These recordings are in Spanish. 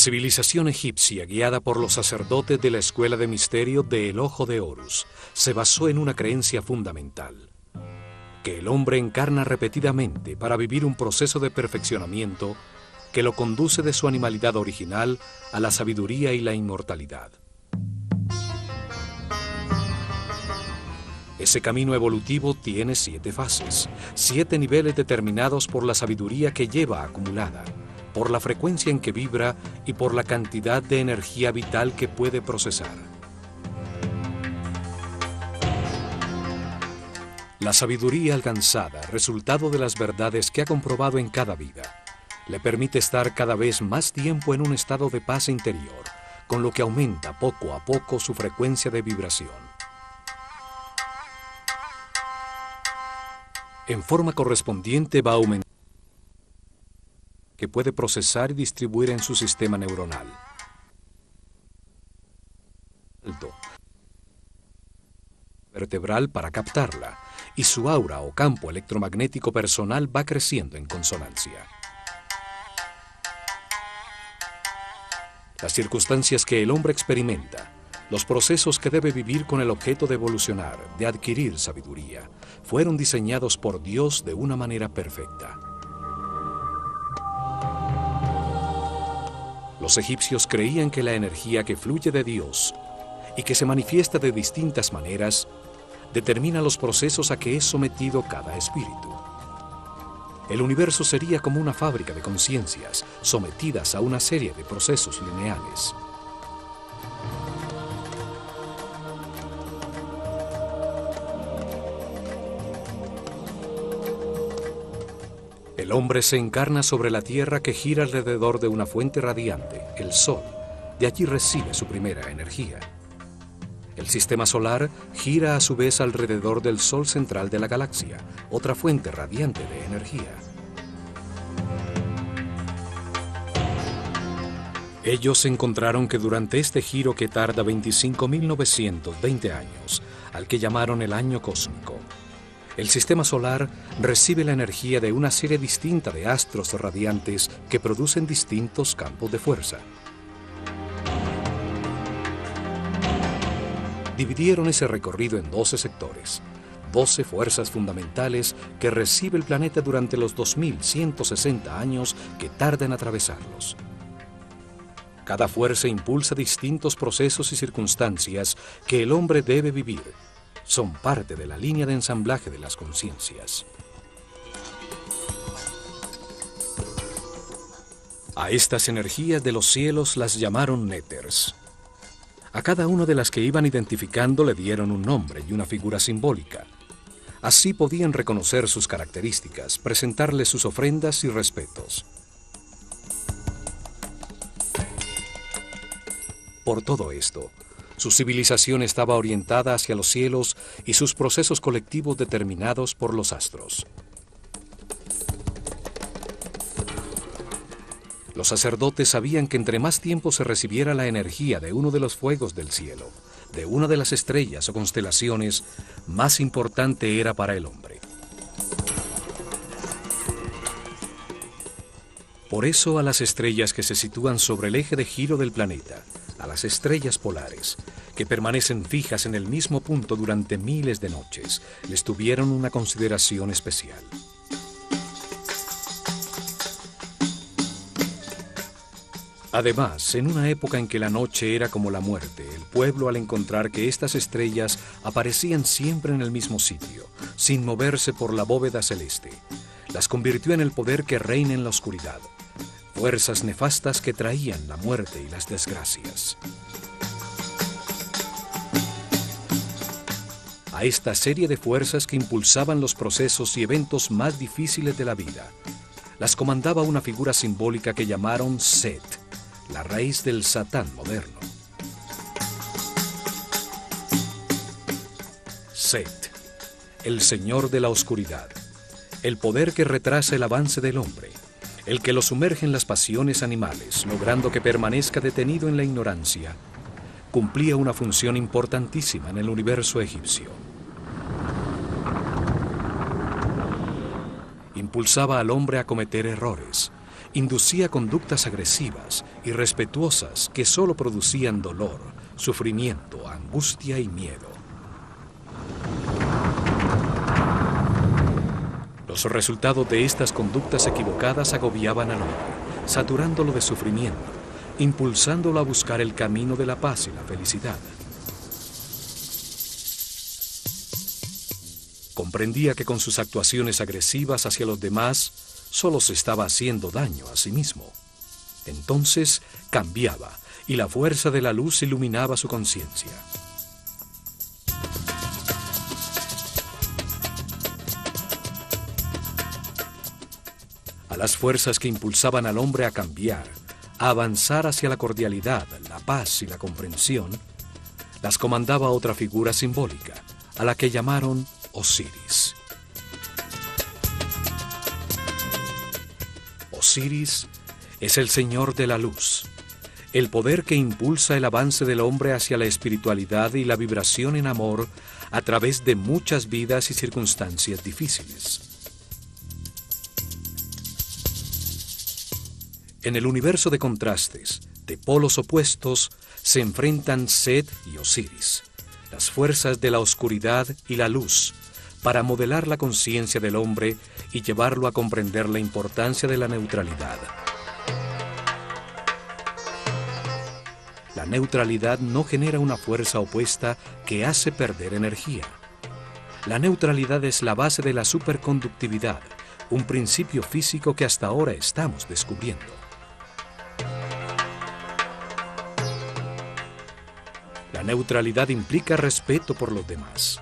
civilización egipcia, guiada por los sacerdotes de la escuela de misterio de El Ojo de Horus, se basó en una creencia fundamental: que el hombre encarna repetidamente para vivir un proceso de perfeccionamiento que lo conduce de su animalidad original a la sabiduría y la inmortalidad. Ese camino evolutivo tiene 7 fases, 7 niveles determinados por la sabiduría que lleva acumulada, por la frecuencia en que vibra y por la cantidad de energía vital que puede procesar. La sabiduría alcanzada, resultado de las verdades que ha comprobado en cada vida, le permite estar cada vez más tiempo en un estado de paz interior, con lo que aumenta poco a poco su frecuencia de vibración. En forma correspondiente va aumentando que puede procesar y distribuir en su sistema neuronal. Vertebral para captarla, y su aura o campo electromagnético personal va creciendo en consonancia. Las circunstancias que el hombre experimenta, los procesos que debe vivir con el objeto de evolucionar, de adquirir sabiduría, fueron diseñados por Dios de una manera perfecta. Los egipcios creían que la energía que fluye de Dios y que se manifiesta de distintas maneras determina los procesos a que es sometido cada espíritu. El universo sería como una fábrica de conciencias sometidas a una serie de procesos lineales. El hombre se encarna sobre la tierra que gira alrededor de una fuente radiante, el Sol. De allí recibe su primera energía. El sistema solar gira a su vez alrededor del Sol central de la galaxia, otra fuente radiante de energía. Ellos encontraron que durante este giro que tarda 25.920 años, al que llamaron el año cósmico, el sistema solar recibe la energía de una serie distinta de astros radiantes que producen distintos campos de fuerza. Dividieron ese recorrido en 12 sectores, 12 fuerzas fundamentales que recibe el planeta durante los 2.160 años que tarda en atravesarlos. Cada fuerza impulsa distintos procesos y circunstancias que el hombre debe vivir. Son parte de la línea de ensamblaje de las conciencias. A estas energías de los cielos las llamaron néters. A cada una de las que iban identificando le dieron un nombre y una figura simbólica. Así podían reconocer sus características, presentarles sus ofrendas y respetos. Por todo esto, su civilización estaba orientada hacia los cielos y sus procesos colectivos determinados por los astros. Los sacerdotes sabían que entre más tiempo se recibiera la energía de uno de los fuegos del cielo, de una de las estrellas o constelaciones, más importante era para el hombre. Por eso a las estrellas que se sitúan sobre el eje de giro del planeta, a las estrellas polares, que permanecen fijas en el mismo punto durante miles de noches, les tuvieron una consideración especial. Además, en una época en que la noche era como la muerte, el pueblo, al encontrar que estas estrellas aparecían siempre en el mismo sitio, sin moverse por la bóveda celeste, las convirtió en el poder que reina en la oscuridad, fuerzas nefastas que traían la muerte y las desgracias. A esta serie de fuerzas que impulsaban los procesos y eventos más difíciles de la vida, las comandaba una figura simbólica que llamaron Set, la raíz del Satán moderno. Set, el señor de la oscuridad, el poder que retrasa el avance del hombre, el que lo sumerge en las pasiones animales, logrando que permanezca detenido en la ignorancia, cumplía una función importantísima en el universo egipcio. Impulsaba al hombre a cometer errores, inducía conductas agresivas, irrespetuosas, que solo producían dolor, sufrimiento, angustia y miedo. Los resultados de estas conductas equivocadas agobiaban al hombre, saturándolo de sufrimiento, impulsándolo a buscar el camino de la paz y la felicidad. Comprendía que con sus actuaciones agresivas hacia los demás, solo se estaba haciendo daño a sí mismo. Entonces cambiaba, y la fuerza de la luz iluminaba su conciencia. A las fuerzas que impulsaban al hombre a cambiar, a avanzar hacia la cordialidad, la paz y la comprensión, las comandaba otra figura simbólica, a la que llamaron Osiris. Osiris es el Señor de la Luz, el poder que impulsa el avance del hombre hacia la espiritualidad y la vibración en amor a través de muchas vidas y circunstancias difíciles. En el universo de contrastes, de polos opuestos, se enfrentan Set y Osiris, las fuerzas de la oscuridad y la luz, para modelar la conciencia del hombre y llevarlo a comprender la importancia de la neutralidad. La neutralidad no genera una fuerza opuesta que hace perder energía. La neutralidad es la base de la superconductividad, un principio físico que hasta ahora estamos descubriendo. La neutralidad implica respeto por los demás.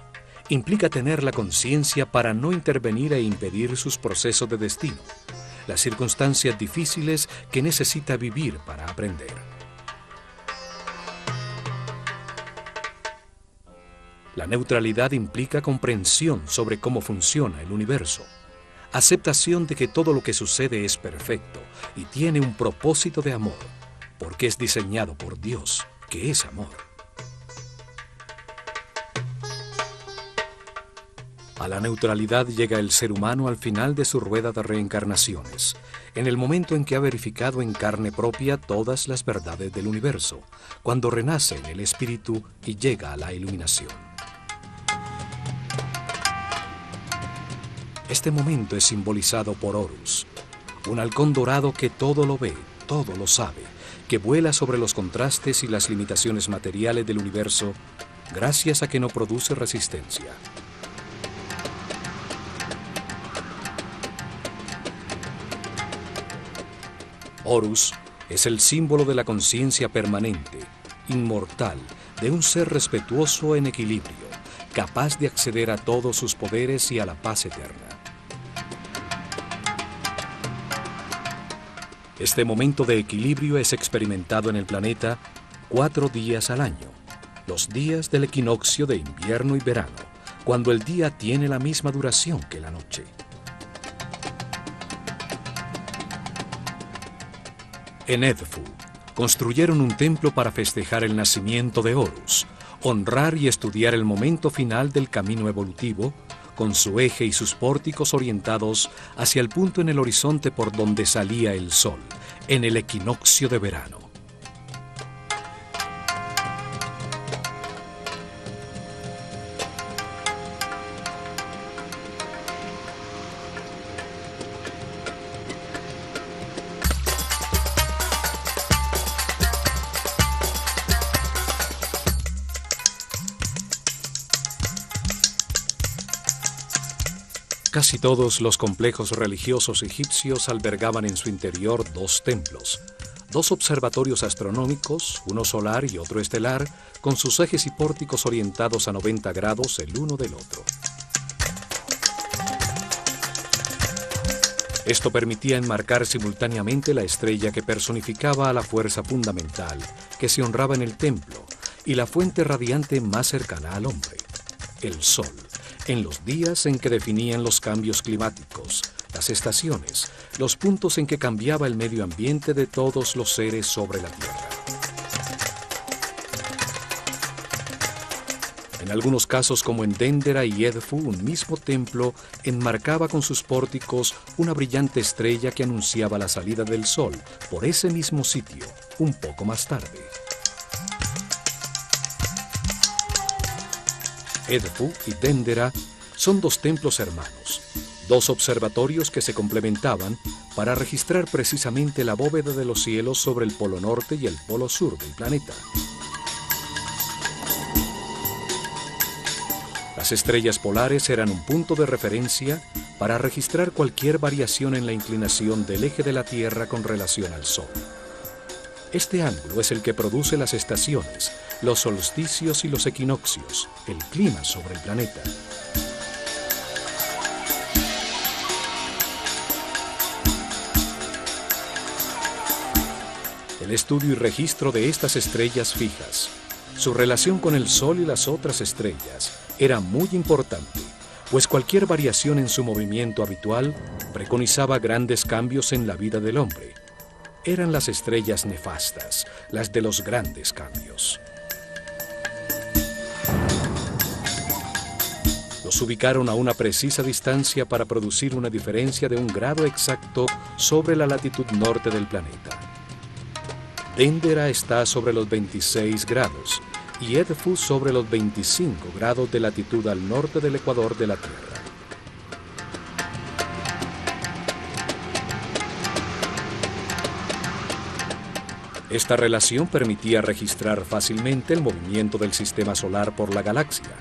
Implica tener la conciencia para no intervenir e impedir sus procesos de destino, las circunstancias difíciles que necesita vivir para aprender. La neutralidad implica comprensión sobre cómo funciona el universo, aceptación de que todo lo que sucede es perfecto y tiene un propósito de amor, porque es diseñado por Dios, que es amor. A la neutralidad llega el ser humano al final de su rueda de reencarnaciones, en el momento en que ha verificado en carne propia todas las verdades del universo, cuando renace en el espíritu y llega a la iluminación. Este momento es simbolizado por Horus, un halcón dorado que todo lo ve, todo lo sabe, que vuela sobre los contrastes y las limitaciones materiales del universo, gracias a que no produce resistencia. Horus es el símbolo de la conciencia permanente, inmortal, de un ser respetuoso en equilibrio, capaz de acceder a todos sus poderes y a la paz eterna. Este momento de equilibrio es experimentado en el planeta 4 días al año, los días del equinoccio de invierno y verano, cuando el día tiene la misma duración que la noche. En Edfu, construyeron un templo para festejar el nacimiento de Horus, honrar y estudiar el momento final del camino evolutivo, con su eje y sus pórticos orientados hacia el punto en el horizonte por donde salía el sol, en el equinoccio de verano. Casi todos los complejos religiosos egipcios albergaban en su interior 2 templos, 2 observatorios astronómicos, uno solar y otro estelar, con sus ejes y pórticos orientados a 90 grados el uno del otro. Esto permitía enmarcar simultáneamente la estrella que personificaba a la fuerza fundamental que se honraba en el templo y la fuente radiante más cercana al hombre, el Sol, en los días en que definían los cambios climáticos, las estaciones, los puntos en que cambiaba el medio ambiente de todos los seres sobre la Tierra. En algunos casos, como en Dendera y Edfu, un mismo templo enmarcaba con sus pórticos una brillante estrella que anunciaba la salida del sol por ese mismo sitio, un poco más tarde. Edfu y Dendera son dos templos hermanos, dos observatorios que se complementaban para registrar precisamente la bóveda de los cielos sobre el polo norte y el polo sur del planeta. Las estrellas polares eran un punto de referencia para registrar cualquier variación en la inclinación del eje de la Tierra con relación al Sol. Este ángulo es el que produce las estaciones, los solsticios y los equinoccios, el clima sobre el planeta. El estudio y registro de estas estrellas fijas, su relación con el Sol y las otras estrellas, era muy importante, pues cualquier variación en su movimiento habitual preconizaba grandes cambios en la vida del hombre. Eran las estrellas nefastas, las de los grandes cambios. Los ubicaron a una precisa distancia para producir una diferencia de 1 grado exacto sobre la latitud norte del planeta. Dendera está sobre los 26 grados y Edfu sobre los 25 grados de latitud al norte del ecuador de la Tierra. Esta relación permitía registrar fácilmente el movimiento del sistema solar por la galaxia,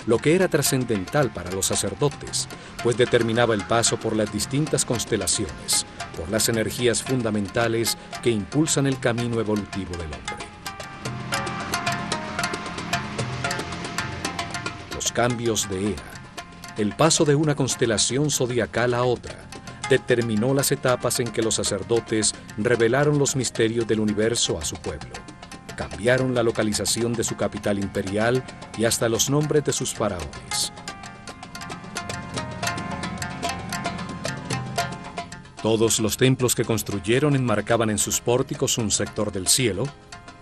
lo que era trascendental para los sacerdotes, pues determinaba el paso por las distintas constelaciones, por las energías fundamentales que impulsan el camino evolutivo del hombre. Los cambios de era, el paso de una constelación zodiacal a otra, determinó las etapas en que los sacerdotes revelaron los misterios del universo a su pueblo. Cambiaron la localización de su capital imperial y hasta los nombres de sus faraones. Todos los templos que construyeron enmarcaban en sus pórticos un sector del cielo,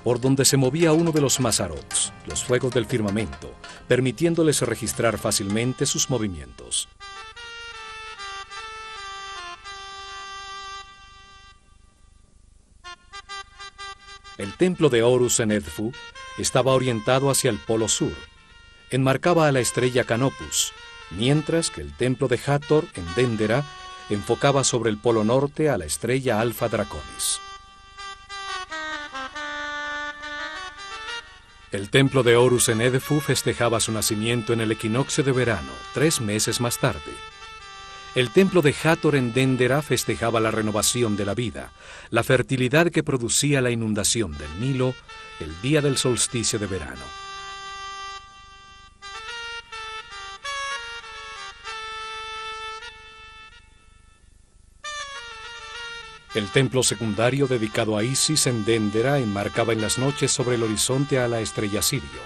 por donde se movía uno de los mazarots, los fuegos del firmamento, permitiéndoles registrar fácilmente sus movimientos. El templo de Horus en Edfu estaba orientado hacia el polo sur, enmarcaba a la estrella Canopus, mientras que el templo de Hathor en Dendera enfocaba sobre el polo norte a la estrella Alpha Draconis. El templo de Horus en Edfu festejaba su nacimiento en el equinoccio de verano, 3 meses más tarde. El templo de Hathor en Dendera festejaba la renovación de la vida, la fertilidad que producía la inundación del Nilo el día del solsticio de verano. El templo secundario dedicado a Isis en Dendera enmarcaba en las noches sobre el horizonte a la estrella Sirio,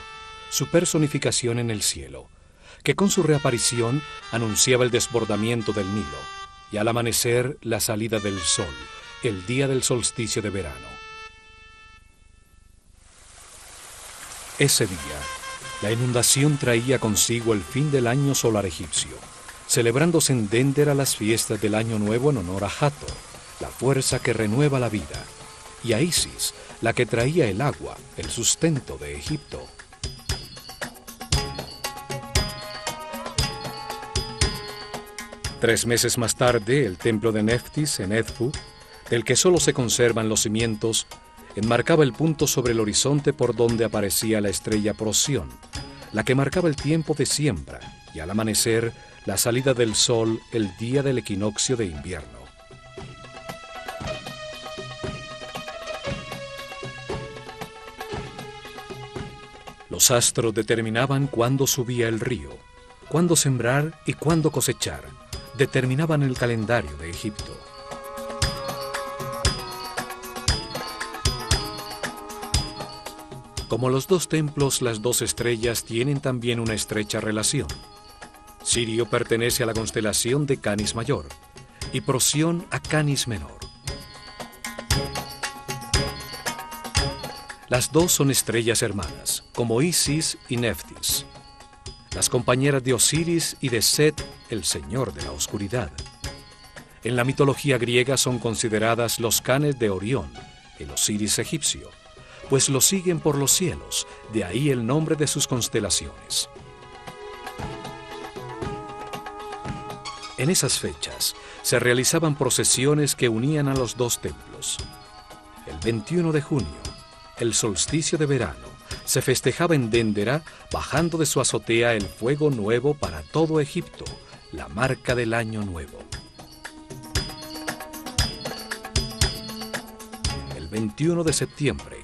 su personificación en el cielo, que con su reaparición anunciaba el desbordamiento del Nilo, y al amanecer la salida del sol, el día del solsticio de verano. Ese día, la inundación traía consigo el fin del año solar egipcio, celebrándose en Dendera las fiestas del Año Nuevo en honor a Hathor, la fuerza que renueva la vida, y a Isis, la que traía el agua, el sustento de Egipto. Tres meses más tarde, el templo de Neftis en Edfu, del que solo se conservan los cimientos, enmarcaba el punto sobre el horizonte por donde aparecía la estrella Procyon, la que marcaba el tiempo de siembra, y al amanecer, la salida del sol el día del equinoccio de invierno. Los astros determinaban cuándo subía el río, cuándo sembrar y cuándo cosechar. Determinaban el calendario de Egipto. Como los dos templos, las dos estrellas tienen también una estrecha relación. Sirio pertenece a la constelación de Canis Mayor y Procyon a Canis Menor. Las dos son estrellas hermanas, como Isis y Neftis, las compañeras de Osiris y de Set, el señor de la oscuridad. En la mitología griega son consideradas los canes de Orión, el Osiris egipcio, pues lo siguen por los cielos, de ahí el nombre de sus constelaciones. En esas fechas se realizaban procesiones que unían a los dos templos. El 21 de junio, el solsticio de verano, se festejaba en Déndera, bajando de su azotea el fuego nuevo para todo Egipto, la marca del año nuevo. El 21 de septiembre,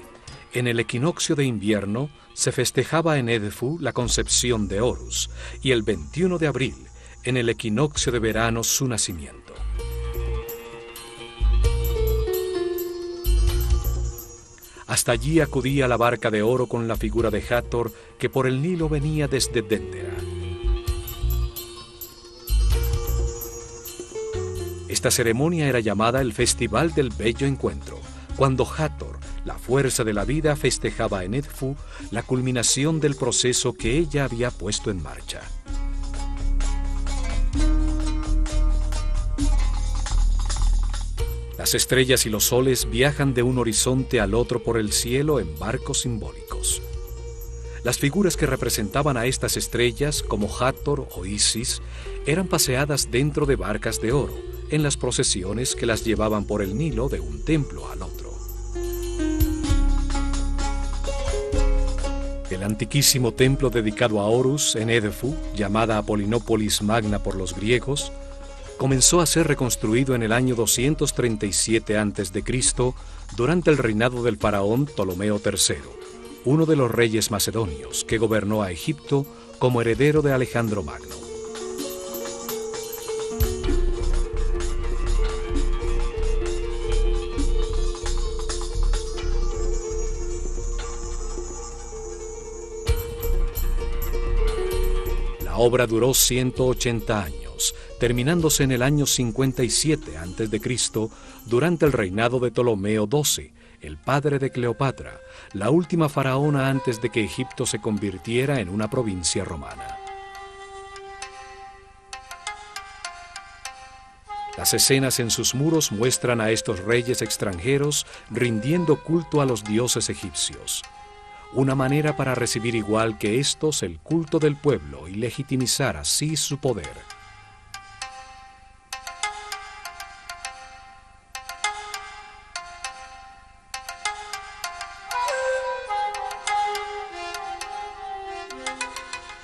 en el equinoccio de invierno, se festejaba en Edfu la concepción de Horus, y el 21 de abril, en el equinoccio de verano, su nacimiento. Hasta allí acudía la barca de oro con la figura de Hathor, que por el Nilo venía desde Déndera. Esta ceremonia era llamada el Festival del Bello Encuentro, cuando Hathor, la fuerza de la vida, festejaba en Edfu la culminación del proceso que ella había puesto en marcha. Las estrellas y los soles viajan de un horizonte al otro por el cielo en barcos simbólicos. Las figuras que representaban a estas estrellas, como Hathor o Isis, eran paseadas dentro de barcas de oro, en las procesiones que las llevaban por el Nilo de un templo al otro. El antiquísimo templo dedicado a Horus en Edfu, llamada Apolinópolis Magna por los griegos, comenzó a ser reconstruido en el año 237 a.C. durante el reinado del faraón Ptolomeo III, uno de los reyes macedonios que gobernó a Egipto como heredero de Alejandro Magno. La obra duró 180 años, terminándose en el año 57 a.C., durante el reinado de Ptolomeo XII, el padre de Cleopatra, la última faraona antes de que Egipto se convirtiera en una provincia romana. Las escenas en sus muros muestran a estos reyes extranjeros rindiendo culto a los dioses egipcios, una manera para recibir igual que estos el culto del pueblo y legitimizar así su poder.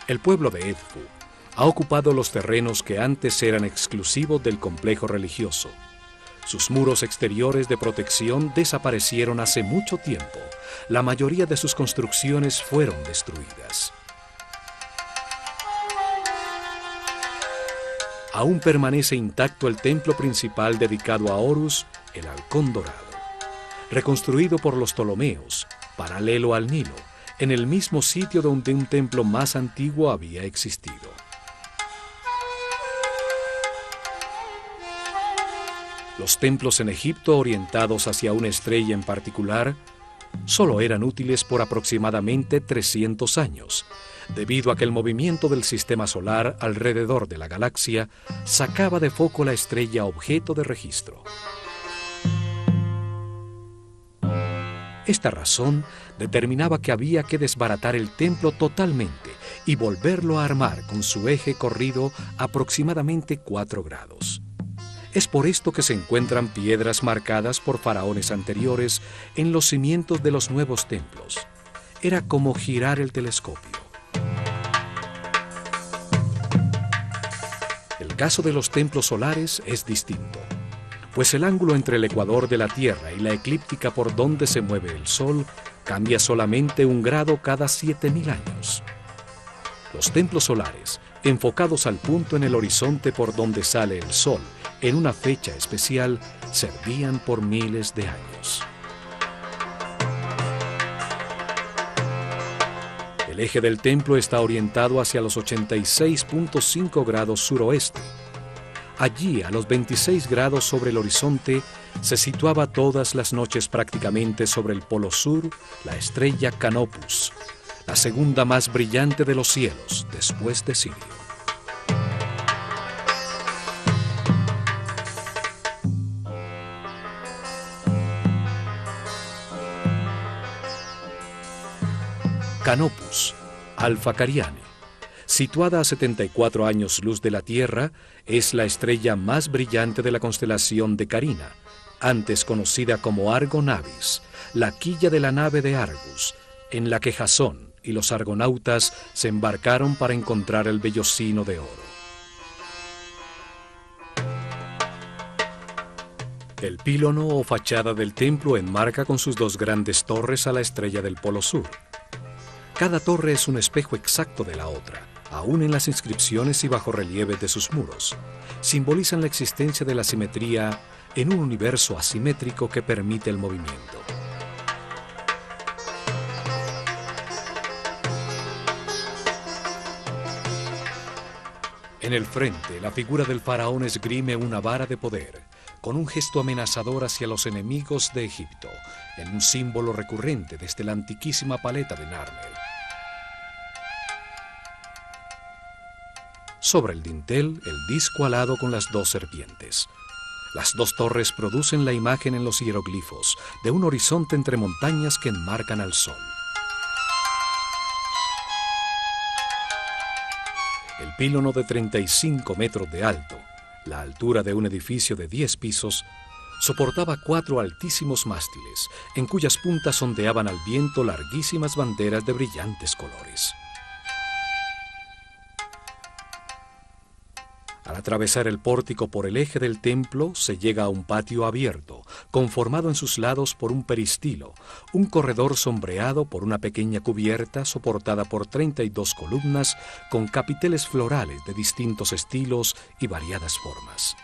El pueblo de Edfu ha ocupado los terrenos que antes eran exclusivos del complejo religioso. Sus muros exteriores de protección desaparecieron hace mucho tiempo. La mayoría de sus construcciones fueron destruidas. Aún permanece intacto el templo principal dedicado a Horus, el Halcón Dorado, reconstruido por los Ptolomeos, paralelo al Nilo, en el mismo sitio donde un templo más antiguo había existido. Los templos en Egipto orientados hacia una estrella en particular solo eran útiles por aproximadamente 300 años, debido a que el movimiento del sistema solar alrededor de la galaxia sacaba de foco la estrella objeto de registro. Esta razón determinaba que había que desbaratar el templo totalmente y volverlo a armar con su eje corrido aproximadamente 4 grados. Es por esto que se encuentran piedras marcadas por faraones anteriores en los cimientos de los nuevos templos. Era como girar el telescopio. El caso de los templos solares es distinto, pues el ángulo entre el ecuador de la Tierra y la eclíptica por donde se mueve el Sol cambia solamente 1 grado cada 7.000 años. Los templos solares, enfocados al punto en el horizonte por donde sale el Sol en una fecha especial, servían por miles de años. El eje del templo está orientado hacia los 86.5 grados suroeste. Allí, a los 26 grados sobre el horizonte, se situaba todas las noches prácticamente sobre el polo sur la estrella Canopus, la segunda más brillante de los cielos después de Sirio. Canopus, Alpha Cariani, situada a 74 años luz de la Tierra, es la estrella más brillante de la constelación de Carina, antes conocida como Argo Navis, la quilla de la nave de Argus, en la que Jasón y los argonautas se embarcaron para encontrar el vellocino de oro. El pílono o fachada del templo enmarca con sus dos grandes torres a la estrella del Polo Sur. Cada torre es un espejo exacto de la otra, aún en las inscripciones y bajorrelieves de sus muros. Simbolizan la existencia de la simetría en un universo asimétrico que permite el movimiento. En el frente, la figura del faraón esgrime una vara de poder, con un gesto amenazador hacia los enemigos de Egipto, en un símbolo recurrente desde la antiquísima paleta de Narmer. Sobre el dintel, el disco alado con las dos serpientes. Las dos torres producen la imagen en los hieroglifos de un horizonte entre montañas que enmarcan al sol. El pílono de 35 metros de alto, la altura de un edificio de 10 pisos, soportaba 4 altísimos mástiles, en cuyas puntas ondeaban al viento larguísimas banderas de brillantes colores. Al atravesar el pórtico por el eje del templo, se llega a un patio abierto, conformado en sus lados por un peristilo, un corredor sombreado por una pequeña cubierta soportada por 32 columnas con capiteles florales de distintos estilos y variadas formas.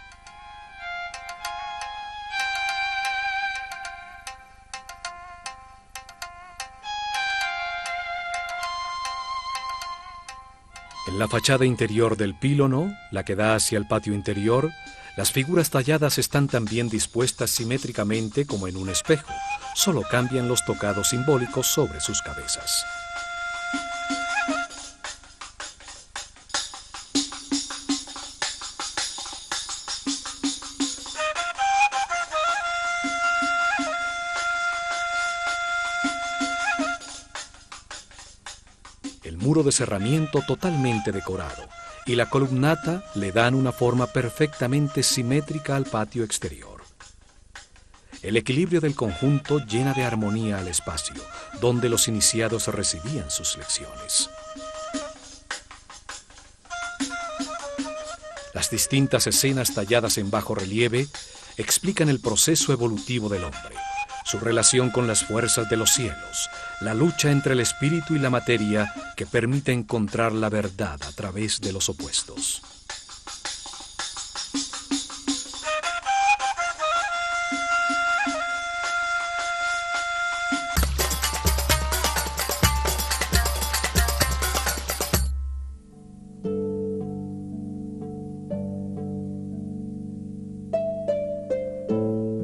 En la fachada interior del pílono, la que da hacia el patio interior, las figuras talladas están también dispuestas simétricamente como en un espejo, solo cambian los tocados simbólicos sobre sus cabezas. Muro de cerramiento totalmente decorado y la columnata le dan una forma perfectamente simétrica al patio exterior. El equilibrio del conjunto llena de armonía al espacio, donde los iniciados recibían sus lecciones. Las distintas escenas talladas en bajo relieve explican el proceso evolutivo del hombre, su relación con las fuerzas de los cielos, la lucha entre el espíritu y la materia que permite encontrar la verdad a través de los opuestos.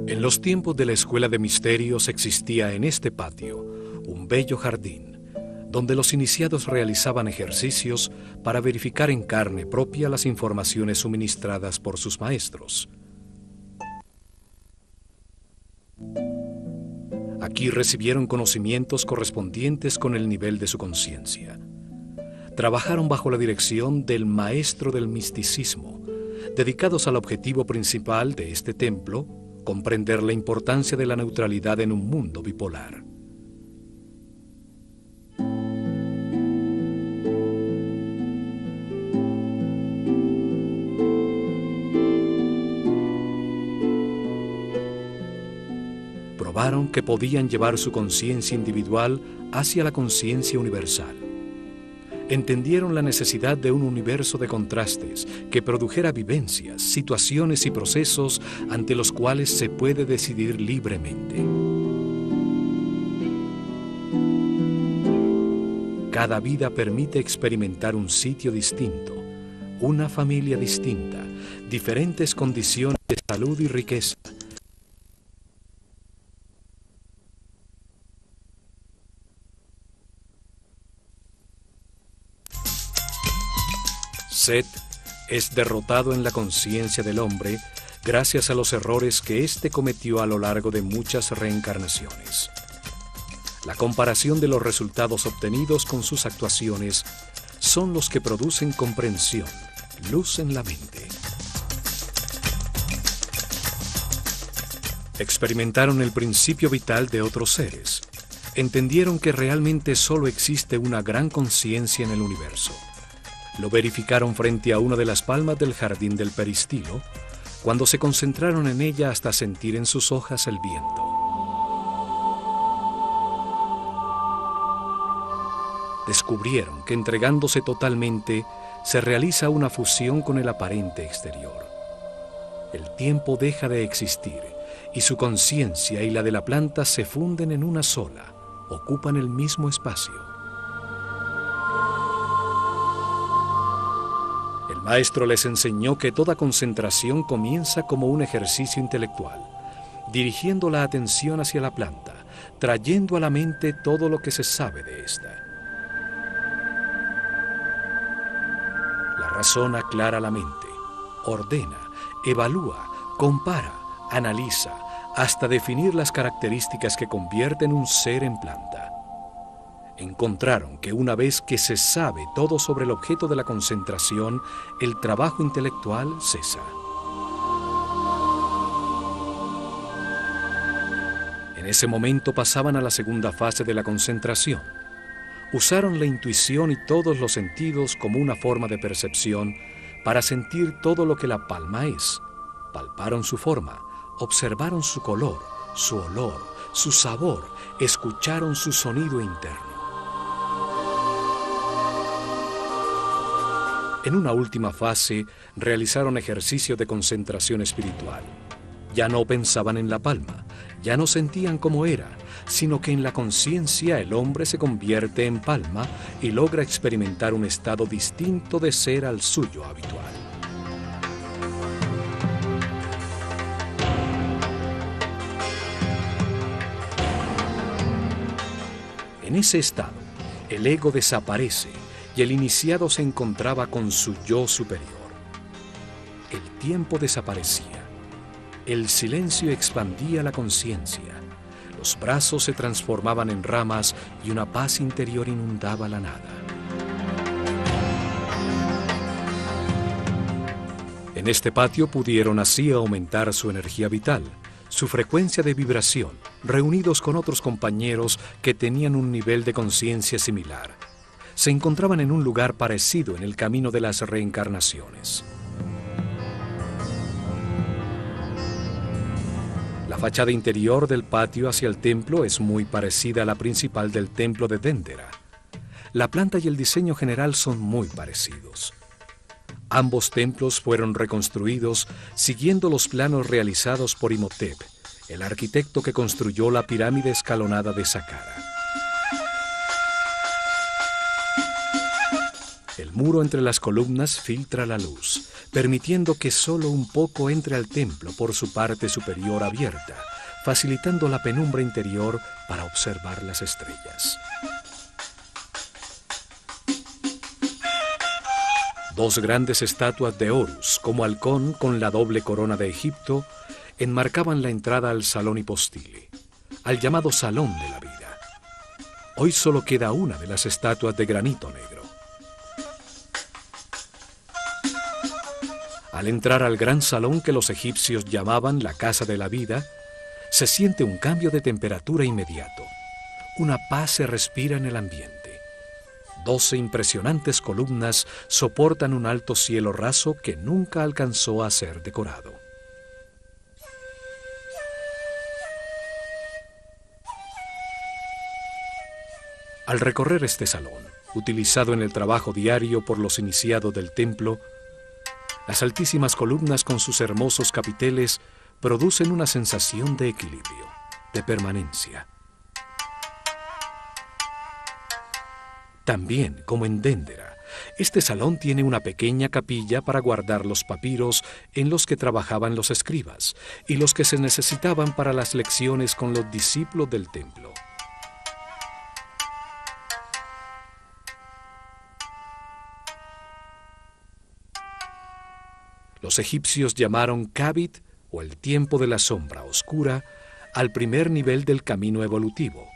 En los tiempos de la Escuela de Misterios existía en este patio un bello jardín, donde los iniciados realizaban ejercicios para verificar en carne propia las informaciones suministradas por sus maestros. Aquí recibieron conocimientos correspondientes con el nivel de su conciencia. Trabajaron bajo la dirección del maestro del misticismo, dedicados al objetivo principal de este templo, comprender la importancia de la neutralidad en un mundo bipolar. Probaron que podían llevar su conciencia individual hacia la conciencia universal. Entendieron la necesidad de un universo de contrastes que produjera vivencias, situaciones y procesos ante los cuales se puede decidir libremente. Cada vida permite experimentar un sitio distinto, una familia distinta, diferentes condiciones de salud y riqueza, Set es derrotado en la conciencia del hombre gracias a los errores que éste cometió a lo largo de muchas reencarnaciones. La comparación de los resultados obtenidos con sus actuaciones son los que producen comprensión, luz en la mente. Experimentaron el principio vital de otros seres. Entendieron que realmente solo existe una gran conciencia en el universo. Lo verificaron frente a una de las palmas del jardín del peristilo, cuando se concentraron en ella hasta sentir en sus hojas el viento. Descubrieron que entregándose totalmente, se realiza una fusión con el aparente exterior. El tiempo deja de existir y su conciencia y la de la planta se funden en una sola, ocupan el mismo espacio. El maestro les enseñó que toda concentración comienza como un ejercicio intelectual, dirigiendo la atención hacia la planta, trayendo a la mente todo lo que se sabe de esta. La razón aclara la mente, ordena, evalúa, compara, analiza, hasta definir las características que convierten un ser en planta. Encontraron que una vez que se sabe todo sobre el objeto de la concentración, el trabajo intelectual cesa. En ese momento pasaban a la segunda fase de la concentración. Usaron la intuición y todos los sentidos como una forma de percepción para sentir todo lo que la palma es. Palparon su forma, observaron su color, su olor, su sabor, escucharon su sonido interno. En una última fase, realizaron ejercicio de concentración espiritual. Ya no pensaban en la palma, ya no sentían cómo era, sino que en la conciencia el hombre se convierte en palma y logra experimentar un estado distinto de ser al suyo habitual. En ese estado, el ego desaparece y el iniciado se encontraba con su yo superior. El tiempo desaparecía. El silencio expandía la conciencia. Los brazos se transformaban en ramas y una paz interior inundaba la nada. En este patio pudieron así aumentar su energía vital, su frecuencia de vibración, reunidos con otros compañeros que tenían un nivel de conciencia similar. Se encontraban en un lugar parecido en el camino de las reencarnaciones. La fachada interior del patio hacia el templo es muy parecida a la principal del templo de Dendera. La planta y el diseño general son muy parecidos. Ambos templos fueron reconstruidos siguiendo los planos realizados por Imhotep, el arquitecto que construyó la pirámide escalonada de Saqqara. El muro entre las columnas filtra la luz, permitiendo que solo un poco entre al templo por su parte superior abierta, facilitando la penumbra interior para observar las estrellas. Dos grandes estatuas de Horus, como halcón con la doble corona de Egipto, enmarcaban la entrada al salón hipostile, al llamado Salón de la Vida. Hoy solo queda una de las estatuas de granito negro. Al entrar al gran salón que los egipcios llamaban la Casa de la Vida, se siente un cambio de temperatura inmediato. Una paz se respira en el ambiente. 12 impresionantes columnas soportan un alto cielo raso que nunca alcanzó a ser decorado. Al recorrer este salón, utilizado en el trabajo diario por los iniciados del templo, las altísimas columnas con sus hermosos capiteles producen una sensación de equilibrio, de permanencia. También, como en Dendera, este salón tiene una pequeña capilla para guardar los papiros en los que trabajaban los escribas y los que se necesitaban para las lecciones con los discípulos del templo. Los egipcios llamaron Kabit, o el tiempo de la sombra oscura, al primer nivel del camino evolutivo,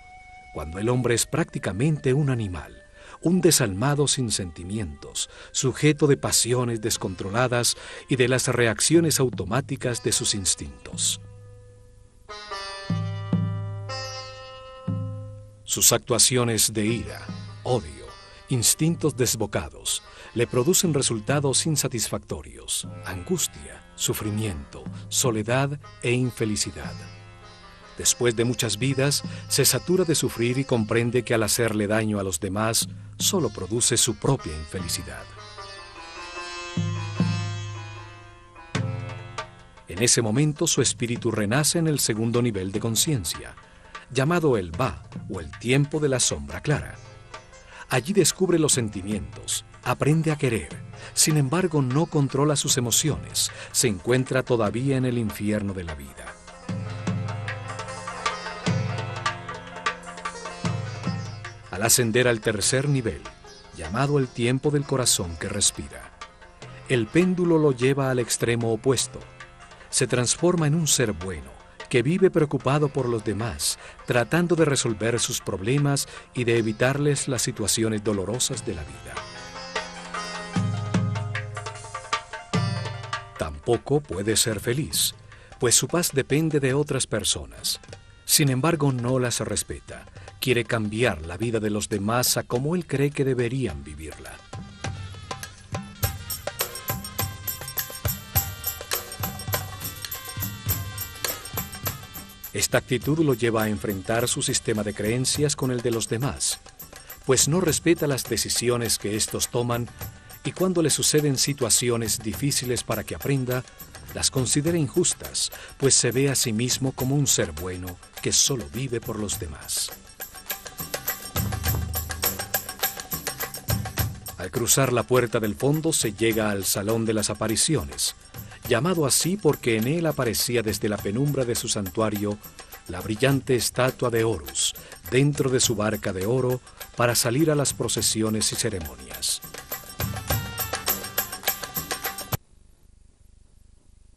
cuando el hombre es prácticamente un animal, un desalmado sin sentimientos, sujeto de pasiones descontroladas y de las reacciones automáticas de sus instintos. Sus actuaciones de ira, odio, instintos desbocados, le producen resultados insatisfactorios, angustia, sufrimiento, soledad e infelicidad. Después de muchas vidas, se satura de sufrir y comprende que al hacerle daño a los demás, solo produce su propia infelicidad. En ese momento su espíritu renace en el segundo nivel de conciencia, llamado el Ba, o el tiempo de la sombra clara. Allí descubre los sentimientos, aprende a querer, sin embargo no controla sus emociones, se encuentra todavía en el infierno de la vida. Al ascender al tercer nivel, llamado el tiempo del corazón que respira, el péndulo lo lleva al extremo opuesto. Se transforma en un ser bueno, que vive preocupado por los demás, tratando de resolver sus problemas y de evitarles las situaciones dolorosas de la vida. Tampoco puede ser feliz, pues su paz depende de otras personas. Sin embargo, no las respeta. Quiere cambiar la vida de los demás a como él cree que deberían vivirla. Esta actitud lo lleva a enfrentar su sistema de creencias con el de los demás, pues no respeta las decisiones que estos toman y cuando le suceden situaciones difíciles para que aprenda, las considera injustas, pues se ve a sí mismo como un ser bueno que solo vive por los demás. Al cruzar la puerta del fondo se llega al Salón de las Apariciones, llamado así porque en él aparecía desde la penumbra de su santuario la brillante estatua de Horus, dentro de su barca de oro, para salir a las procesiones y ceremonias.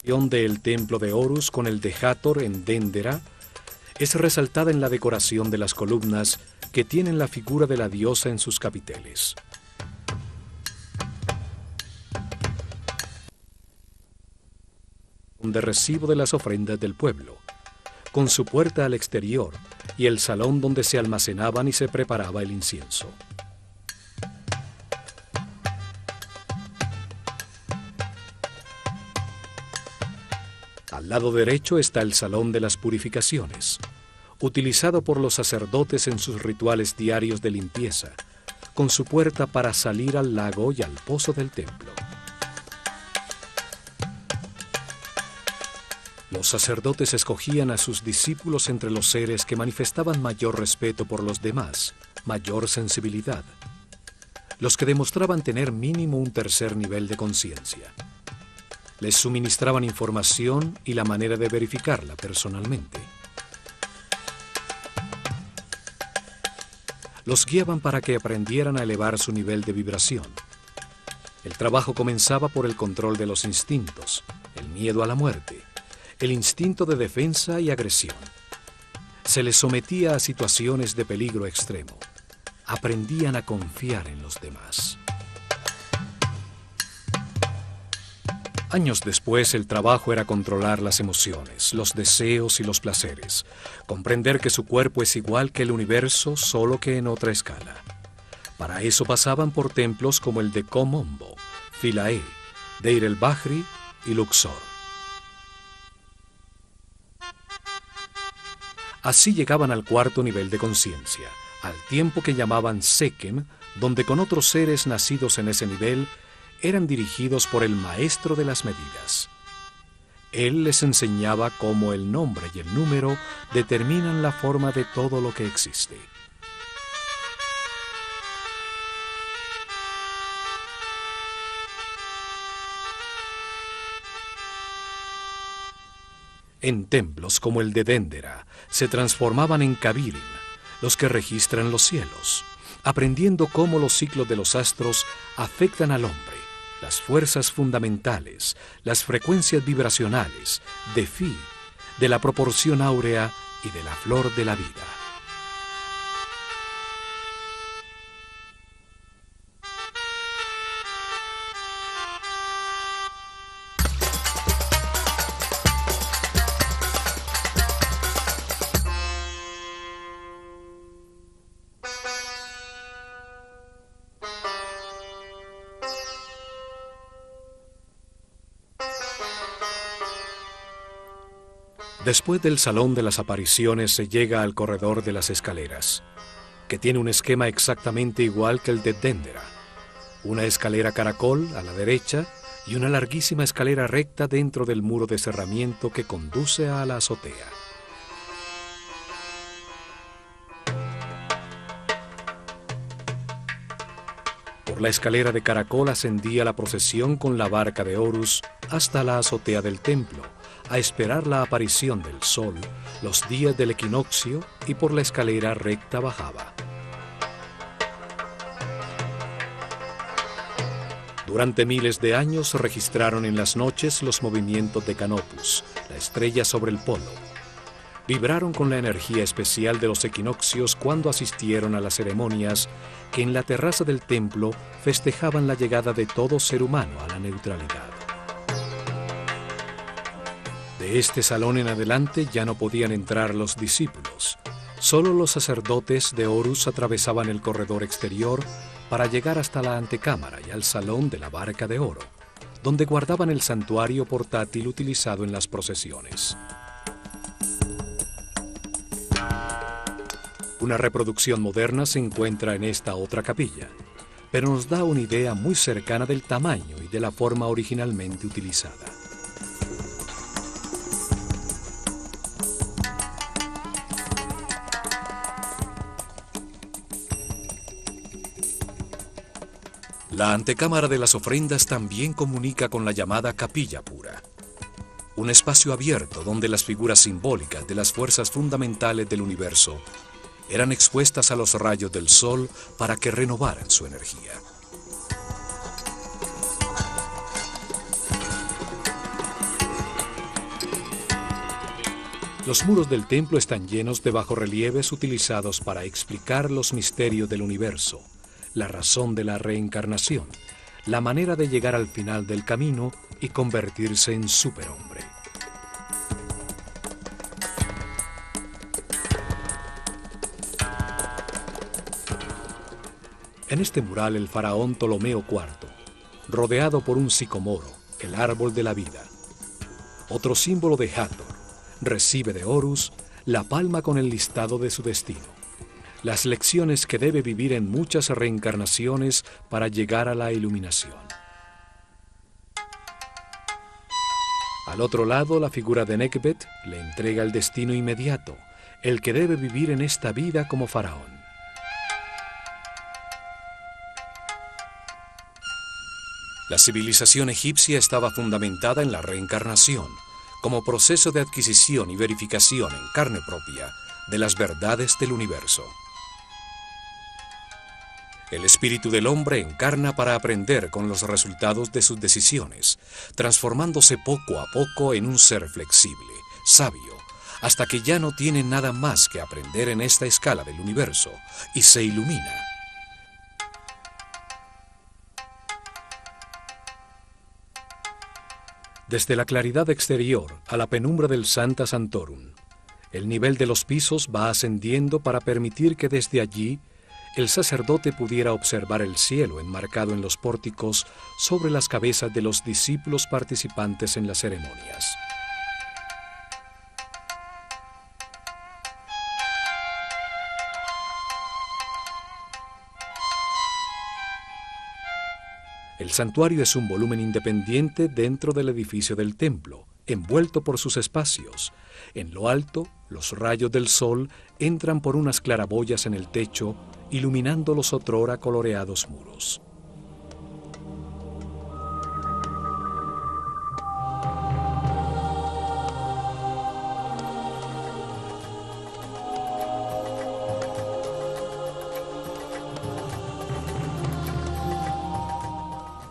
La unión del templo de Horus con el de Hathor en Déndera es resaltada en la decoración de las columnas que tienen la figura de la diosa en sus capiteles. De recibo de las ofrendas del pueblo, con su puerta al exterior y el salón donde se almacenaban y se preparaba el incienso. Al lado derecho está el salón de las purificaciones, utilizado por los sacerdotes en sus rituales diarios de limpieza, con su puerta para salir al lago y al pozo del templo. Los sacerdotes escogían a sus discípulos entre los seres que manifestaban mayor respeto por los demás, mayor sensibilidad, los que demostraban tener mínimo un tercer nivel de conciencia. Les suministraban información y la manera de verificarla personalmente. Los guiaban para que aprendieran a elevar su nivel de vibración. El trabajo comenzaba por el control de los instintos, el miedo a la muerte, el instinto de defensa y agresión. Se les sometía a situaciones de peligro extremo. Aprendían a confiar en los demás. Años después, el trabajo era controlar las emociones, los deseos y los placeres, comprender que su cuerpo es igual que el universo, solo que en otra escala. Para eso pasaban por templos como el de Kom-Ombo, Philae, Deir el-Bahri y Luxor. Así llegaban al cuarto nivel de conciencia, al tiempo que llamaban Sekem, donde con otros seres nacidos en ese nivel eran dirigidos por el maestro de las medidas. Él les enseñaba cómo el nombre y el número determinan la forma de todo lo que existe. En templos como el de Déndera se transformaban en Kabirim, los que registran los cielos, aprendiendo cómo los ciclos de los astros afectan al hombre las fuerzas fundamentales, las frecuencias vibracionales, de Phi, de la proporción áurea y de la flor de la vida. Después del Salón de las Apariciones se llega al corredor de las escaleras, que tiene un esquema exactamente igual que el de Dendera. Una escalera caracol a la derecha y una larguísima escalera recta dentro del muro de cerramiento que conduce a la azotea. Por la escalera de caracol ascendía la procesión con la barca de Horus hasta la azotea del templo, a esperar la aparición del sol, los días del equinoccio, y por la escalera recta bajaba. Durante miles de años se registraron en las noches los movimientos de Canopus, la estrella sobre el polo. Vibraron con la energía especial de los equinoccios cuando asistieron a las ceremonias que en la terraza del templo festejaban la llegada de todo ser humano a la neutralidad. De este salón en adelante ya no podían entrar los discípulos. Solo los sacerdotes de Horus atravesaban el corredor exterior para llegar hasta la antecámara y al salón de la barca de oro, donde guardaban el santuario portátil utilizado en las procesiones. Una reproducción moderna se encuentra en esta otra capilla, pero nos da una idea muy cercana del tamaño y de la forma originalmente utilizada. La antecámara de las ofrendas también comunica con la llamada capilla pura, un espacio abierto donde las figuras simbólicas de las fuerzas fundamentales del universo eran expuestas a los rayos del sol para que renovaran su energía. Los muros del templo están llenos de bajorrelieves utilizados para explicar los misterios del universo, la razón de la reencarnación, la manera de llegar al final del camino y convertirse en superhombre. En este mural el faraón Ptolomeo IV, rodeado por un sicomoro, el árbol de la vida. Otro símbolo de Hathor, recibe de Horus la palma con el listado de su destino. Las lecciones que debe vivir en muchas reencarnaciones para llegar a la iluminación. Al otro lado, la figura de Nekhbet le entrega el destino inmediato, el que debe vivir en esta vida como faraón. La civilización egipcia estaba fundamentada en la reencarnación, como proceso de adquisición y verificación en carne propia de las verdades del universo. El espíritu del hombre encarna para aprender con los resultados de sus decisiones, transformándose poco a poco en un ser flexible, sabio, hasta que ya no tiene nada más que aprender en esta escala del universo y se ilumina. Desde la claridad exterior a la penumbra del Sancta Sanctorum, el nivel de los pisos va ascendiendo para permitir que desde allí el sacerdote pudiera observar el cielo enmarcado en los pórticos sobre las cabezas de los discípulos participantes en las ceremonias. El santuario es un volumen independiente dentro del edificio del templo, envuelto por sus espacios. En lo alto, los rayos del sol entran por unas claraboyas en el techo, iluminando los otrora coloreados muros.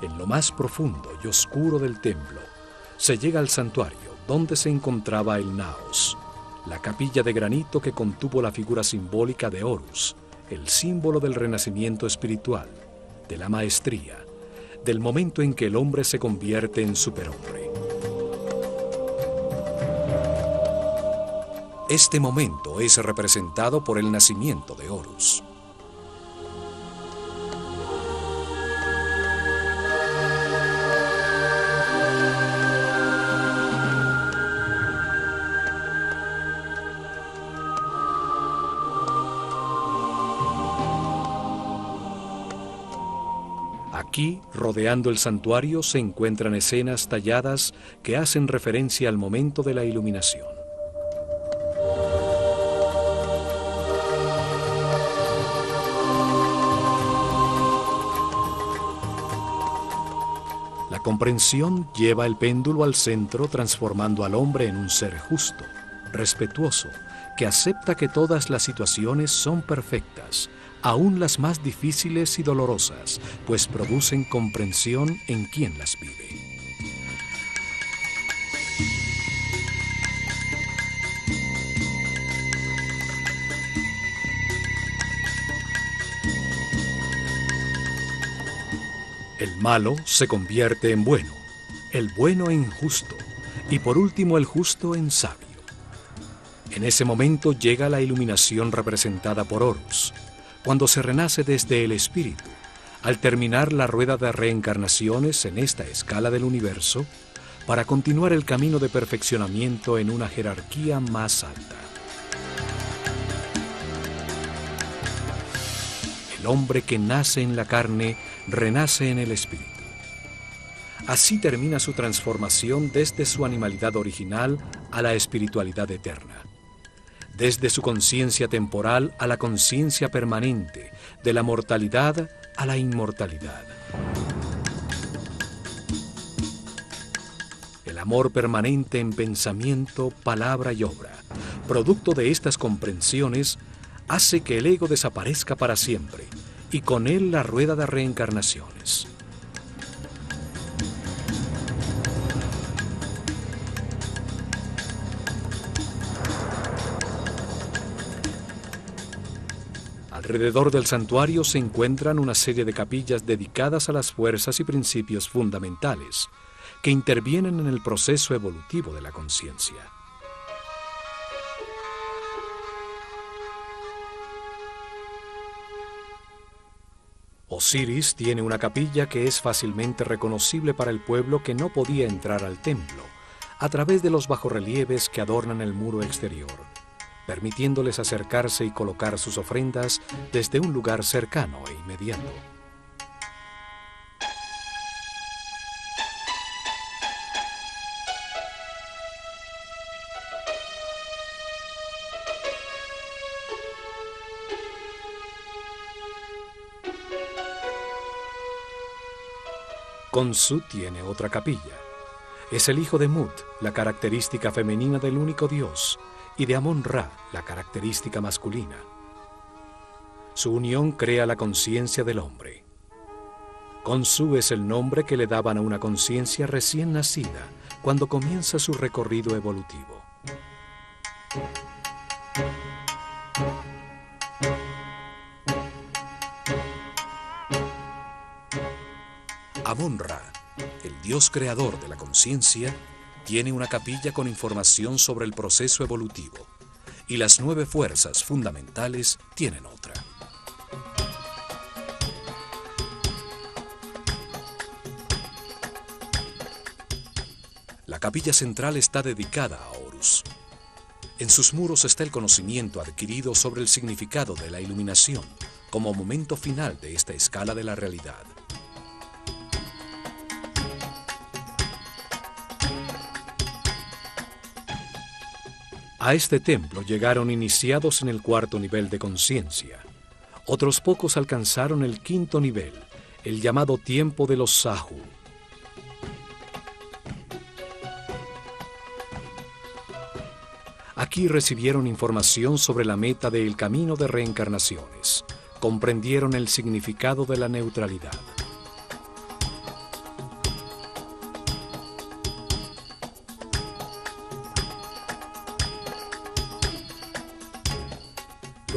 En lo más profundo y oscuro del templo, se llega al santuario donde se encontraba el Naos, la capilla de granito que contuvo la figura simbólica de Horus, el símbolo del renacimiento espiritual, de la maestría, del momento en que el hombre se convierte en superhombre. Este momento es representado por el nacimiento de Horus. Aquí, rodeando el santuario, se encuentran escenas talladas que hacen referencia al momento de la iluminación. La comprensión lleva el péndulo al centro, transformando al hombre en un ser justo, respetuoso, que acepta que todas las situaciones son perfectas, aún las más difíciles y dolorosas, pues producen comprensión en quien las vive. El malo se convierte en bueno, el bueno en justo, y por último el justo en sabio. En ese momento llega la iluminación representada por Horus, cuando se renace desde el espíritu, al terminar la rueda de reencarnaciones en esta escala del universo, para continuar el camino de perfeccionamiento en una jerarquía más alta. El hombre que nace en la carne, renace en el espíritu. Así termina su transformación desde su animalidad original a la espiritualidad eterna. Desde su conciencia temporal a la conciencia permanente, de la mortalidad a la inmortalidad. El amor permanente en pensamiento, palabra y obra, producto de estas comprensiones, hace que el ego desaparezca para siempre, y con él la rueda de reencarnaciones. Alrededor del santuario se encuentran una serie de capillas dedicadas a las fuerzas y principios fundamentales que intervienen en el proceso evolutivo de la conciencia. Osiris tiene una capilla que es fácilmente reconocible para el pueblo que no podía entrar al templo, a través de los bajorrelieves que adornan el muro exterior, permitiéndoles acercarse y colocar sus ofrendas desde un lugar cercano e inmediato. Khonsu tiene otra capilla. Es el hijo de Mut, la característica femenina del único Dios, y de Amon-Ra, la característica masculina. Su unión crea la conciencia del hombre. Khonsu es el nombre que le daban a una conciencia recién nacida cuando comienza su recorrido evolutivo. Amon-Ra, el dios creador de la conciencia, tiene una capilla con información sobre el proceso evolutivo, y las 9 fuerzas fundamentales tienen otra. La capilla central está dedicada a Horus. En sus muros está el conocimiento adquirido sobre el significado de la iluminación como momento final de esta escala de la realidad. A este templo llegaron iniciados en el 4º nivel de conciencia. Otros pocos alcanzaron el 5º nivel, el llamado tiempo de los Sahu. Aquí recibieron información sobre la meta del camino de reencarnaciones. Comprendieron el significado de la neutralidad.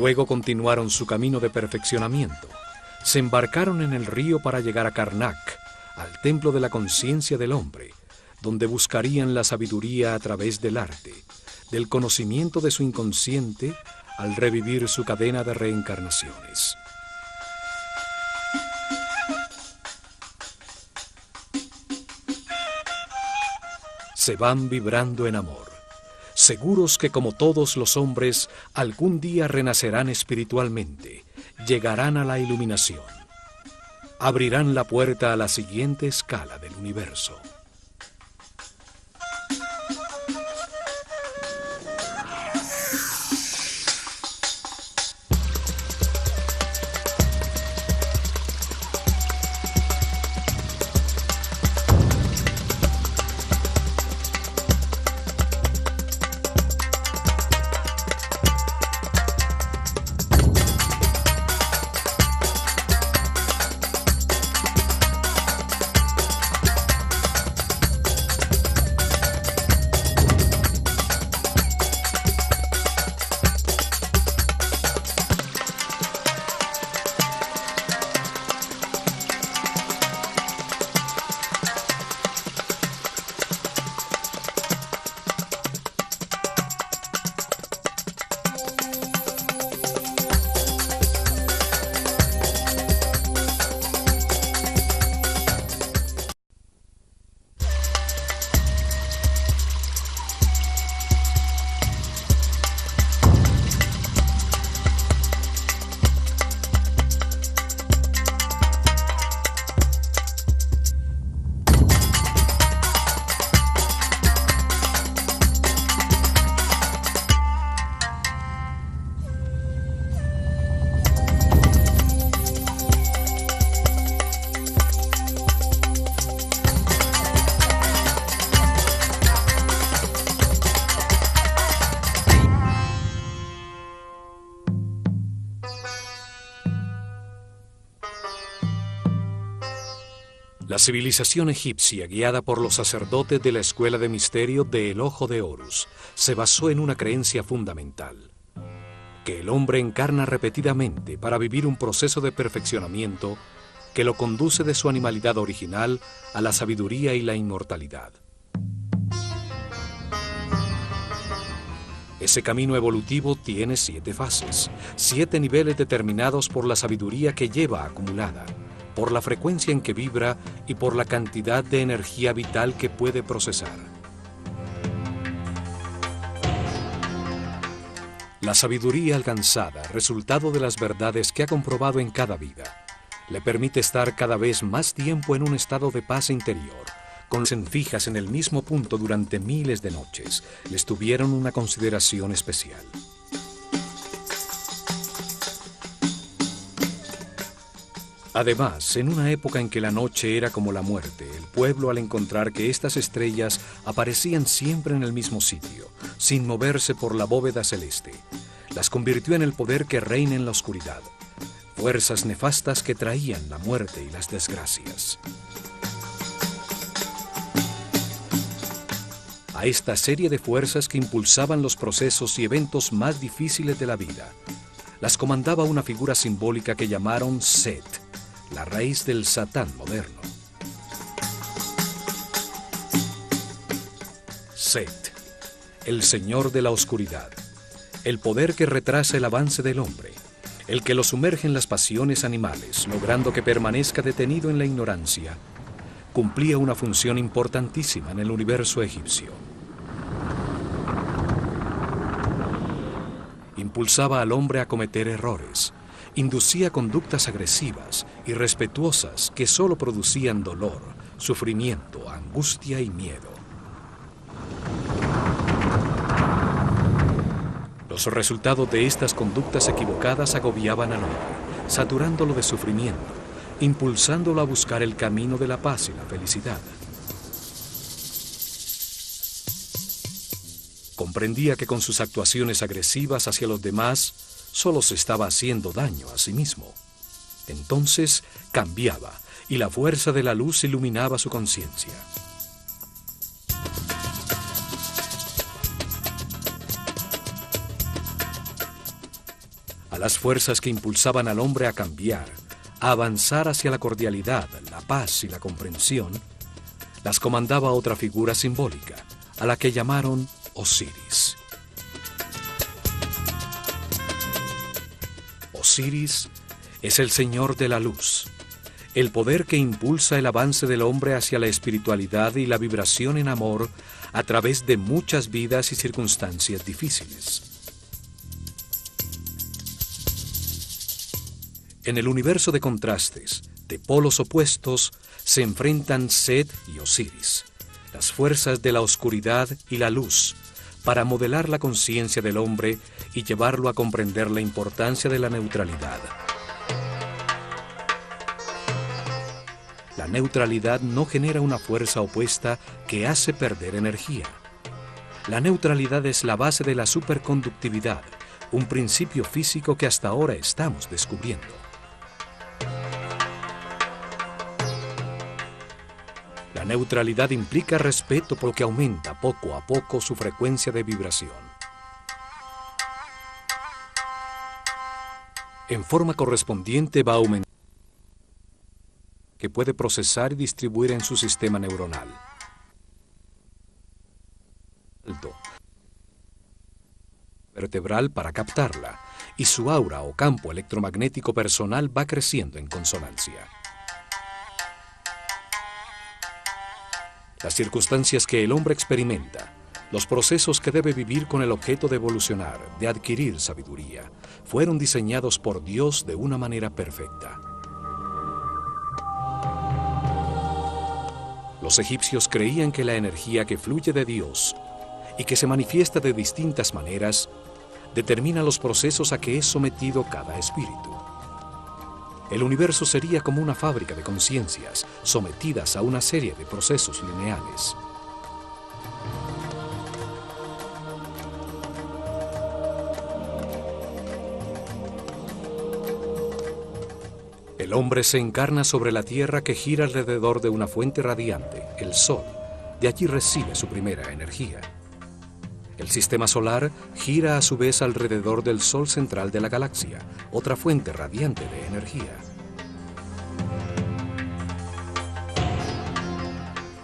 Luego continuaron su camino de perfeccionamiento. Se embarcaron en el río para llegar a Karnak, al templo de la conciencia del hombre, donde buscarían la sabiduría a través del arte, del conocimiento de su inconsciente, al revivir su cadena de reencarnaciones. Se van vibrando en amor, seguros que como todos los hombres, algún día renacerán espiritualmente, llegarán a la iluminación, abrirán la puerta a la siguiente escala del universo. La civilización egipcia, guiada por los sacerdotes de la escuela de misterio de El Ojo de Horus, se basó en una creencia fundamental: que el hombre encarna repetidamente para vivir un proceso de perfeccionamiento que lo conduce de su animalidad original a la sabiduría y la inmortalidad. Ese camino evolutivo tiene 7 fases, 7 niveles determinados por la sabiduría que lleva acumulada, por la frecuencia en que vibra y por la cantidad de energía vital que puede procesar. La sabiduría alcanzada, resultado de las verdades que ha comprobado en cada vida, le permite estar cada vez más tiempo en un estado de paz interior. Con fijas en el mismo punto durante miles de noches, les tuvieron una consideración especial. Además, en una época en que la noche era como la muerte, el pueblo, al encontrar que estas estrellas aparecían siempre en el mismo sitio, sin moverse por la bóveda celeste, las convirtió en el poder que reina en la oscuridad, fuerzas nefastas que traían la muerte y las desgracias. A esta serie de fuerzas que impulsaban los procesos y eventos más difíciles de la vida, las comandaba una figura simbólica que llamaron Set, la raíz del Satán moderno. Set, el señor de la oscuridad, el poder que retrasa el avance del hombre, el que lo sumerge en las pasiones animales, logrando que permanezca detenido en la ignorancia, cumplía una función importantísima en el universo egipcio. Impulsaba al hombre a cometer errores, inducía conductas agresivas, irrespetuosas, que solo producían dolor, sufrimiento, angustia y miedo. Los resultados de estas conductas equivocadas agobiaban al hombre, saturándolo de sufrimiento, impulsándolo a buscar el camino de la paz y la felicidad. Comprendía que con sus actuaciones agresivas hacia los demás, solo se estaba haciendo daño a sí mismo. Entonces cambiaba y la fuerza de la luz iluminaba su conciencia. Al las fuerzas que impulsaban al hombre a cambiar, a avanzar hacia la cordialidad, la paz y la comprensión, las comandaba otra figura simbólica, a la que llamaron Osiris. Osiris es el señor de la luz, el poder que impulsa el avance del hombre hacia la espiritualidad y la vibración en amor a través de muchas vidas y circunstancias difíciles. En el universo de contrastes, de polos opuestos, se enfrentan Set y Osiris, las fuerzas de la oscuridad y la luz, para modelar la conciencia del hombre y llevarlo a comprender la importancia de la neutralidad. La neutralidad no genera una fuerza opuesta que hace perder energía. La neutralidad es la base de la superconductividad, un principio físico que hasta ahora estamos descubriendo. La neutralidad implica respeto porque aumenta poco a poco su frecuencia de vibración. En forma correspondiente va aumentando que puede procesar y distribuir en su sistema neuronal. Vertebral para captarla, y su aura o campo electromagnético personal va creciendo en consonancia. Las circunstancias que el hombre experimenta, los procesos que debe vivir con el objeto de evolucionar, de adquirir sabiduría, fueron diseñados por Dios de una manera perfecta. Los egipcios creían que la energía que fluye de Dios y que se manifiesta de distintas maneras determina los procesos a que es sometido cada espíritu. El universo sería como una fábrica de conciencias sometidas a una serie de procesos lineales. El hombre se encarna sobre la tierra que gira alrededor de una fuente radiante, el Sol. De allí recibe su primera energía. El sistema solar gira a su vez alrededor del Sol central de la galaxia, otra fuente radiante de energía.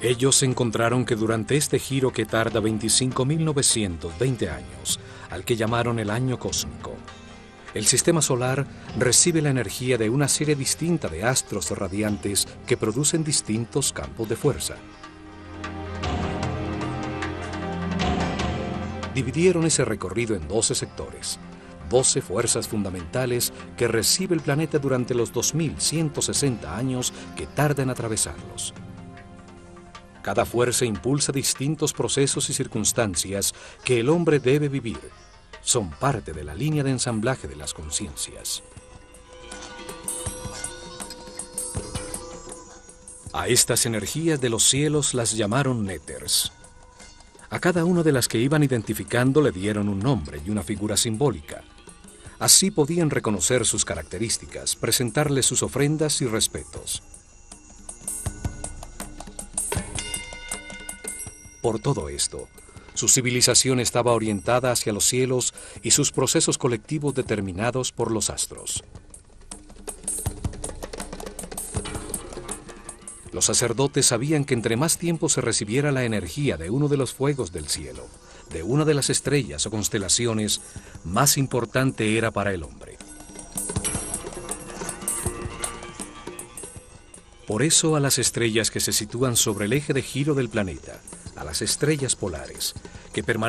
Ellos encontraron que durante este giro que tarda 25.920 años, al que llamaron el año cósmico, el sistema solar recibe la energía de una serie distinta de astros radiantes que producen distintos campos de fuerza. Dividieron ese recorrido en 12 sectores, 12 fuerzas fundamentales que recibe el planeta durante los 2.160 años que tarda en atravesarlos. Cada fuerza impulsa distintos procesos y circunstancias que el hombre debe vivir. Son parte de la línea de ensamblaje de las conciencias. A estas energías de los cielos las llamaron néters. A cada una de las que iban identificando le dieron un nombre y una figura simbólica. Así podían reconocer sus características, presentarles sus ofrendas y respetos. Por todo esto, su civilización estaba orientada hacia los cielos y sus procesos colectivos determinados por los astros. Los sacerdotes sabían que entre más tiempo se recibiera la energía de uno de los fuegos del cielo, de una de las estrellas o constelaciones, más importante era para el hombre. Por eso a las estrellas que se sitúan sobre el eje de giro del planeta, a las estrellas polares, que permanecen